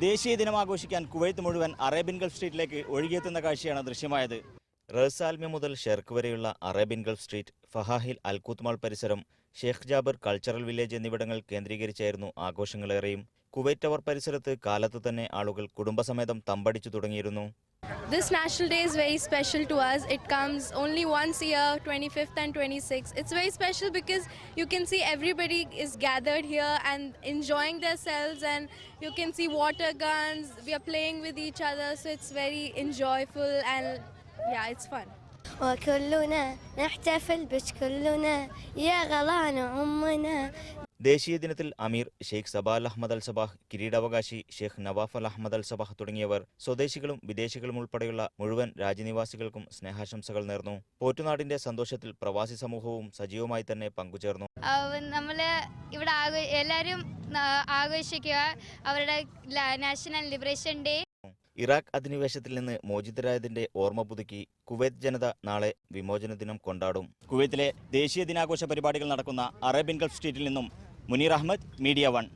ദേശീയ ദിനം ആഘോഷിക്കാൻ കുവൈത്ത് മുഴുവൻ അറേബ്യൻ ഗൾഫ് സ്ട്രീറ്റിലേക്ക് ഒഴുകിയെത്തുന്ന കാഴ്ചയാണ് ദൃശ്യമായത്. റസാൽമി മുതൽ ഷെർക്ക് വരെയുള്ള Arabian Gulf Street, Fahaheel Al Kout Mall പരിസരം, ഷേഖ് ജാബർ കൾച്ചറൽ വില്ലേജ് എന്നിവിടങ്ങൾ കേന്ദ്രീകരിച്ചായിരുന്നു ആഘോഷങ്ങളേറെയും. കുവൈറ്റ് ടവർ പരിസരത്ത് കാലത്ത് തന്നെ ആളുകൾ കുടുംബസമേതം തമ്പടിച്ചു തുടങ്ങിയിരുന്നു. This National Day is very special to us. It comes only once a year, 25th and 26th. It's very special because you can see everybody is gathered here and enjoying themselves, and you can see water guns. We are playing with each other, so it's very enjoyable and yeah, it's fun. وكلنا نحتفل بكلنا يا غلان عمنا. ദേശീയ ദിനത്തിൽ അമീർ ഷെയ്ഖ് സബാൽ അഹമ്മദ് അൽ Sabah, കിരീടാവകാശി Sheikh Nawaf അൽ അഹമ്മദ് അൽ Sabah തുടങ്ങിയവർ സ്വദേശികളും വിദേശികളും ഉൾപ്പെടെയുള്ള മുഴുവൻ രാജ്യനിവാസികൾക്കും സ്നേഹാശംസകൾ നേർന്നു. പോറ്റുനാടിന്റെ സന്തോഷത്തിൽ പ്രവാസി സമൂഹവും സജീവമായി തന്നെ പങ്കുചേർന്നു. നമ്മള് ഇവിടെ എല്ലാവരും ആഘോഷിക്കുക അവരുടെ നാഷണൽ ലിബറേഷൻ ഡേ. ഇറാഖ് അധിനിവേശത്തിൽ നിന്ന് മോചിതരായതിന്റെ ഓർമ്മ പുതുക്കി കുവൈത്ത് ജനത നാളെ വിമോചന ദിനം കൊണ്ടാടും. കുവൈത്തിലെ ദേശീയ ദിനാഘോഷ പരിപാടികൾ നടക്കുന്ന അറേബ്യൻ ഗൾഫ് സ്ട്രീറ്റിൽ നിന്നും മുനീർ അഹമ്മദ്, മീഡിയ 1.